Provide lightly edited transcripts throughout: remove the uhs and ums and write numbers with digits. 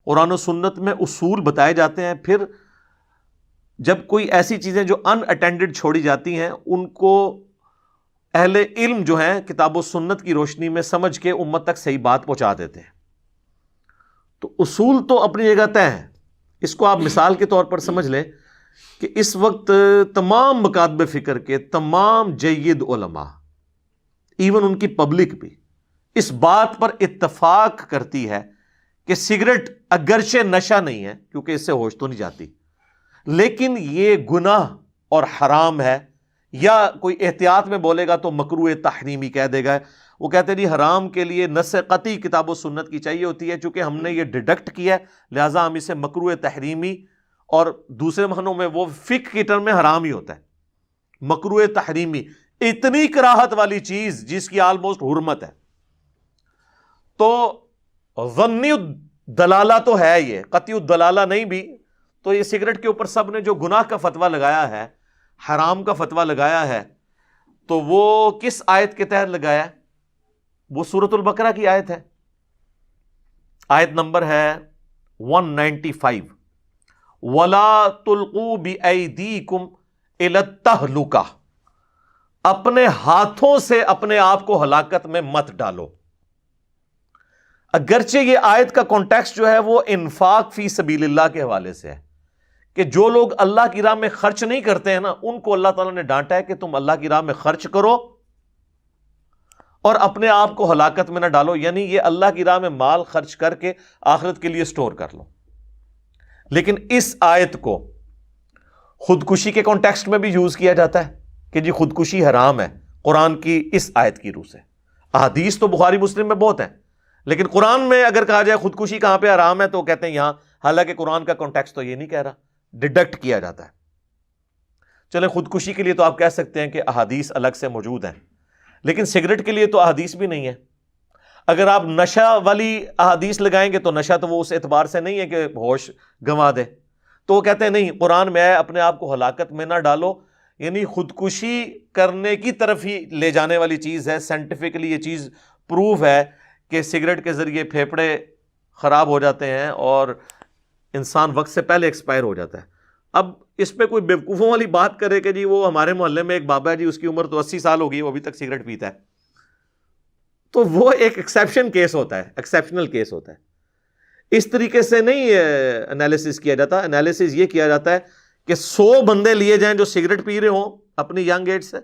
قرآن و سنت میں اصول بتائے جاتے ہیں، پھر جب کوئی ایسی چیزیں جو ان اٹینڈڈ چھوڑی جاتی ہیں ان کو اہل علم جو ہیں کتاب و سنت کی روشنی میں سمجھ کے امت تک صحیح بات پہنچا دیتے ہیں۔ تو اصول تو اپنی جگہ طے ہیں۔ اس کو آپ مثال کے طور پر سمجھ لیں کہ اس وقت تمام مکاتب فکر کے تمام جید علماء، ایون ان کی پبلک بھی اس بات پر اتفاق کرتی ہے کہ سگریٹ اگرچہ نشہ نہیں ہے کیونکہ اس سے ہوش تو نہیں جاتی، لیکن یہ گناہ اور حرام ہے، یا کوئی احتیاط میں بولے گا تو مکروہ تحریمی کہہ دے گا۔ وہ کہتے ہیں جی حرام کے لیے نص قطعی کتاب و سنت کی چاہیے ہوتی ہے، چونکہ ہم نے یہ ڈیڈکٹ کیا ہے لہٰذا ہم اسے مکروہ تحریمی، اور دوسرے معنوں میں وہ فقہ کی ٹرم میں حرام ہی ہوتا ہے۔ مکروہ تحریمی اتنی کراہت والی چیز جس کی آلموسٹ حرمت ہے۔ تو ظنی الدلالہ تو ہے، یہ قطعی الدلالہ نہیں بھی۔ تو یہ سگریٹ کے اوپر سب نے جو گناہ کا فتویٰ لگایا ہے، حرام کا فتویٰ لگایا ہے، تو وہ کس آیت کے تحت لگایا ہے؟ وہ سورۃ البقرہ کی آیت ہے، آیت نمبر ہے 195، وَلَا تُلْقُوا بِأَيْدِيكُمْ إِلَى التَّهْلُكَةِ، اپنے ہاتھوں سے اپنے آپ کو ہلاکت میں مت ڈالو۔ اگرچہ یہ آیت کا کانٹیکسٹ جو ہے وہ انفاق فی سبیل اللہ کے حوالے سے ہے کہ جو لوگ اللہ کی راہ میں خرچ نہیں کرتے ہیں نا، ان کو اللہ تعالیٰ نے ڈانٹا ہے کہ تم اللہ کی راہ میں خرچ کرو اور اپنے آپ کو ہلاکت میں نہ ڈالو، یعنی یہ اللہ کی راہ میں مال خرچ کر کے آخرت کے لیے سٹور کر لو۔ لیکن اس آیت کو خودکشی کے کانٹیکسٹ میں بھی یوز کیا جاتا ہے کہ جی خودکشی حرام ہے قرآن کی اس آیت کی روح سے۔ احادیث تو بخاری مسلم میں بہت ہیں، لیکن قرآن میں اگر کہا جائے خودکشی کہاں پہ حرام ہے تو کہتے ہیں یہاں، حالانکہ قرآن کا کانٹیکسٹ تو یہ نہیں کہہ رہا، ڈیڈکٹ کیا جاتا ہے۔ چلے خودکشی کے لیے تو آپ کہہ سکتے ہیں کہ احادیث الگ سے موجود ہیں، لیکن سگریٹ کے لیے تو احادیث بھی نہیں ہے۔ اگر آپ نشہ والی احادیث لگائیں گے تو نشہ تو وہ اس اعتبار سے نہیں ہے کہ ہوش گنوا دے، تو وہ کہتے ہیں نہیں، قرآن میں ہے اپنے آپ کو ہلاکت میں نہ ڈالو، یعنی خودکشی کرنے کی طرف ہی لے جانے والی چیز ہے۔ سائنٹیفکلی یہ چیز پروف ہے کہ سگریٹ کے ذریعے پھیپھڑے خراب ہو جاتے ہیں اور انسان وقت سے پہلے ایکسپائر ہو جاتا ہے۔ اب اس پہ کوئی بیوقوفوں والی بات کرے کہ جی وہ ہمارے محلے میں ایک بابا ہے جی، اس کی عمر تو 80 سال ہو گئی، وہ ابھی تک سگریٹ پیتا ہے، تو وہ ایک ایکسیپشن کیس ہوتا ہے، ایکسیپشنل کیس ہوتا ہے۔ اس طریقے سے نہیں انالیسس کیا جاتا۔ انالیسس یہ کیا جاتا ہے کہ 100 بندے لیے جائیں جو سگریٹ پی رہے ہوں اپنی ینگ ایج سے،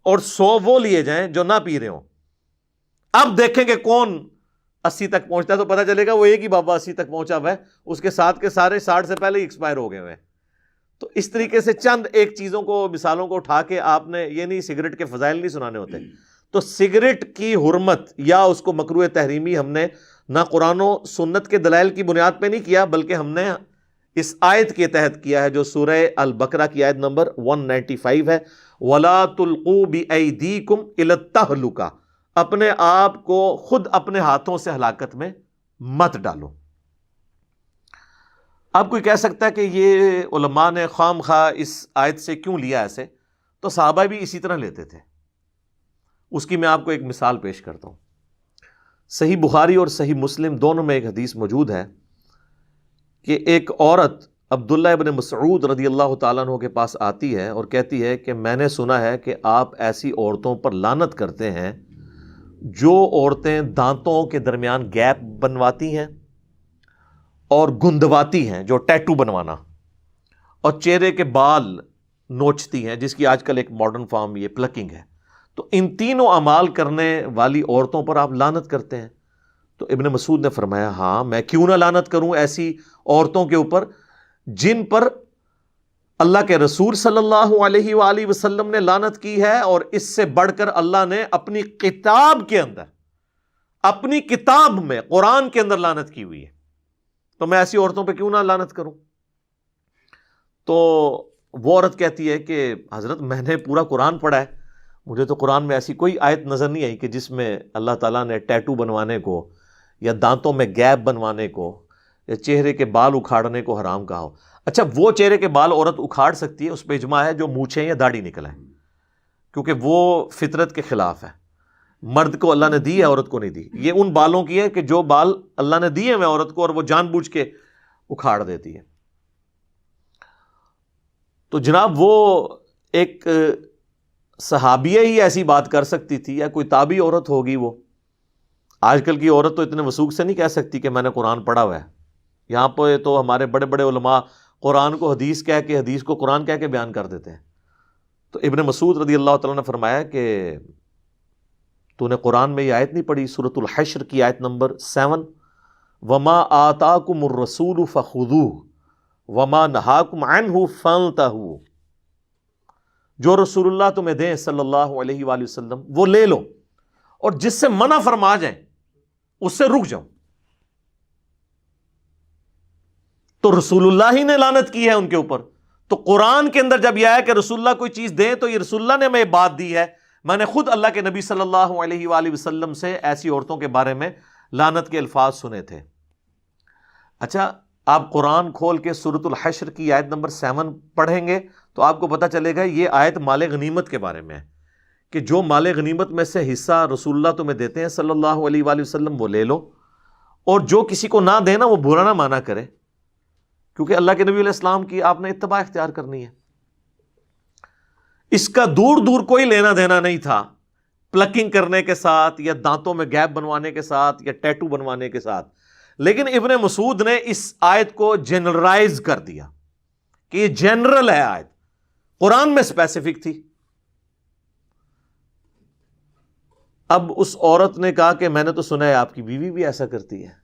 اور 100 وہ لیے جائیں جو نہ پی رہے ہوں۔ اب دیکھیں کہ کون 80 تک پہنچتا ہے، تو پتہ چلے گا وہ ایک ہی بابا 80 تک پہنچا ہوا ہے، اس کے ساتھ کے سارے 60 سے پہلے ہی ایکسپائر ہو گئے ہوئے ہیں۔ تو اس طریقے سے چند ایک چیزوں کو، مثالوں کو اٹھا کے آپ نے یہ نہیں سگریٹ کے فضائل نہیں سنانے ہوتے۔ تو سگریٹ کی حرمت یا اس کو مکروہ تحریمی ہم نے نہ قرآن و سنت کے دلائل کی بنیاد پہ نہیں کیا، بلکہ ہم نے اس آیت کے تحت کیا ہے جو سورہ البقرہ کی آیت نمبر 195 ہے، وَلَا تُلْقُوا بِأَيْدِيكُمْ إِلَى التَّهْلُكَةِ، اپنے آپ کو خود اپنے ہاتھوں سے ہلاکت میں مت ڈالو۔ اب کوئی کہہ سکتا ہے کہ یہ علماء نے خام خواہ اس آیت سے کیوں لیا ایسے؟ تو صحابہ بھی اسی طرح لیتے تھے۔ اس کی میں آپ کو ایک مثال پیش کرتا ہوں۔ صحیح بخاری اور صحیح مسلم دونوں میں ایک حدیث موجود ہے کہ ایک عورت عبداللہ ابن مسعود رضی اللہ تعالیٰ عنہ کے پاس آتی ہے اور کہتی ہے کہ میں نے سنا ہے کہ آپ ایسی عورتوں پر لعنت کرتے ہیں جو عورتیں دانتوں کے درمیان گیپ بنواتی ہیں اور گندواتی ہیں، جو ٹیٹو بنوانا، اور چہرے کے بال نوچتی ہیں، جس کی آج کل ایک ماڈرن فارم یہ پلکنگ ہے۔ تو ان تینوں اعمال کرنے والی عورتوں پر آپ لعنت کرتے ہیں؟ تو ابن مسعود نے فرمایا ہاں، میں کیوں نہ لعنت کروں ایسی عورتوں کے اوپر جن پر اللہ کے رسول صلی اللہ علیہ وآلہ وسلم نے لعنت کی ہے، اور اس سے بڑھ کر اللہ نے اپنی کتاب کے اندر، اپنی کتاب میں قرآن کے اندر لعنت کی ہوئی ہے، تو میں ایسی عورتوں پہ کیوں نہ لعنت کروں؟ تو وہ عورت کہتی ہے کہ حضرت میں نے پورا قرآن پڑھا ہے، مجھے تو قرآن میں ایسی کوئی آیت نظر نہیں آئی کہ جس میں اللہ تعالیٰ نے ٹیٹو بنوانے کو یا دانتوں میں گیپ بنوانے کو یا چہرے کے بال اکھاڑنے کو حرام کہا ہو۔ اچھا، وہ چہرے کے بال عورت اکھاڑ سکتی ہے، اس پہ اجماع ہے، جو مونچھیں یا داڑھی نکل ہے، کیونکہ وہ فطرت کے خلاف ہے۔ مرد کو اللہ نے دی ہے، عورت کو نہیں دی۔ یہ ان بالوں کی ہے کہ جو بال اللہ نے دیے ہیں عورت کو، اور وہ جان بوجھ کے اکھاڑ دیتی ہے۔ تو جناب وہ ایک صحابیہ ہی ایسی بات کر سکتی تھی، یا کوئی تابعی عورت ہوگی وہ؟ آج کل کی عورت تو اتنے وثوق سے نہیں کہہ سکتی کہ میں نے قرآن پڑھا ہوا ہے۔ یہاں پہ تو ہمارے بڑے بڑے علماء قرآن کو حدیث کہہ کے، حدیث کو قرآن کہہ کے بیان کر دیتے ہیں۔ تو ابن مسعود رضی اللہ تعالیٰ نے فرمایا کہ تو نے قرآن میں یہ آیت نہیں پڑھی، سورۃ الحشر کی آیت نمبر 7، وما آتاکم الرسول فخذوہ وما نہاکم عنہ فانتہوا، جو رسول اللہ تمہیں دیں صلی اللہ علیہ وآلہ وسلم وہ لے لو، اور جس سے منع فرما جائیں اس سے رک جاؤ۔ تو رسول اللہ ہی نے لعنت کی ہے ان کے اوپر۔ تو قرآن کے اندر جب یہ ہے کہ رسول اللہ کوئی چیز دیں تو یہ رسول اللہ نے ہمیں بات دی ہے۔ میں نے خود اللہ کے نبی صلی اللہ علیہ وآلہ وسلم سے ایسی عورتوں کے بارے میں لعنت کے الفاظ سنے تھے۔ اچھا، آپ قرآن کھول کے سورۃ الحشر کی آیت نمبر 7 پڑھیں گے تو آپ کو پتہ چلے گا یہ آیت مال غنیمت کے بارے میں ہے، کہ جو مال غنیمت میں سے حصہ رسول اللہ تمہیں دیتے ہیں صلی اللہ علیہ وآلہ وسلم وہ لے لو، اور جو کسی کو نہ دینا وہ برا نہ مانا کرے، کیونکہ اللہ کے نبی علیہ السلام کی آپ نے اتباع اختیار کرنی ہے۔ اس کا دور دور کوئی لینا دینا نہیں تھا پلکنگ کرنے کے ساتھ، یا دانتوں میں گیپ بنوانے کے ساتھ، یا ٹیٹو بنوانے کے ساتھ، لیکن ابن مسعود نے اس آیت کو جنرلائز کر دیا کہ یہ جنرل ہے آیت، قرآن میں اسپیسیفک تھی۔ اب اس عورت نے کہا کہ میں نے تو سنا ہے آپ کی بیوی بھی ایسا کرتی ہے،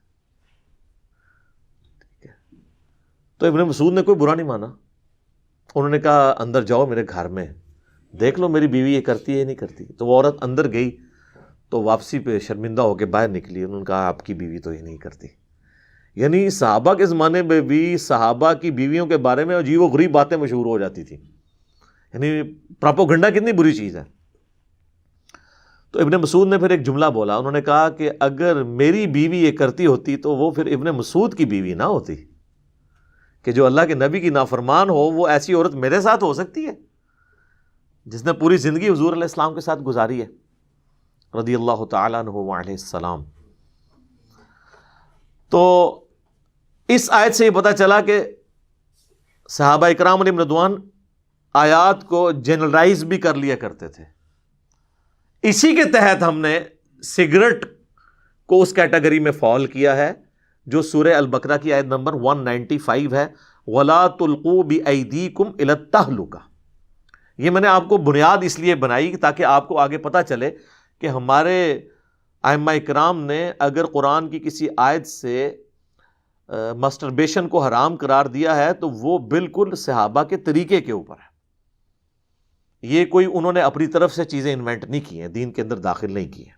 تو ابن مسعود نے کوئی برا نہیں مانا۔ انہوں نے کہا اندر جاؤ میرے گھر میں، دیکھ لو میری بیوی یہ کرتی ہے یا نہیں کرتی۔ تو وہ عورت اندر گئی تو واپسی پہ شرمندہ ہو کے باہر نکلی، انہوں نے کہا آپ کی بیوی تو یہ نہیں کرتی۔ یعنی صحابہ کے زمانے میں بھی صحابہ کی بیویوں کے بارے میں عجیب و غریب باتیں مشہور ہو جاتی تھی، یعنی پراپوگنڈا کتنی بری چیز ہے۔ تو ابن مسعود نے پھر ایک جملہ بولا، انہوں نے کہا کہ اگر میری بیوی یہ کرتی ہوتی تو وہ پھر ابن مسعود کی بیوی نہ ہوتی، کہ جو اللہ کے نبی کی نافرمان ہو وہ ایسی عورت میرے ساتھ ہو سکتی ہے جس نے پوری زندگی حضور علیہ السلام کے ساتھ گزاری ہے رضی اللہ تعالیٰ عنہ وعلیہ السلام۔ تو اس آیت سے یہ پتہ چلا کہ صحابہ اکرام علیہم رضوان آیات کو جنرلائز بھی کر لیا کرتے تھے۔ اسی کے تحت ہم نے سگریٹ کو اس کیٹیگری میں فال کیا ہے جو سورہ البقرہ کی آیت نمبر 195 ہے، وَلَا تُلْقُوا بِأَيْدِيكُمْ إِلَى التَّهْلُكَةِ۔ یہ میں نے آپ کو بنیاد اس لیے بنائی تاکہ آپ کو آگے پتہ چلے کہ ہمارے ائمہ اکرام نے اگر قرآن کی کسی آیت سے مسٹربیشن کو حرام قرار دیا ہے تو وہ بالکل صحابہ کے طریقے کے اوپر ہے۔ یہ کوئی انہوں نے اپنی طرف سے چیزیں انوینٹ نہیں کی ہیں، دین کے اندر داخل نہیں کی ہیں۔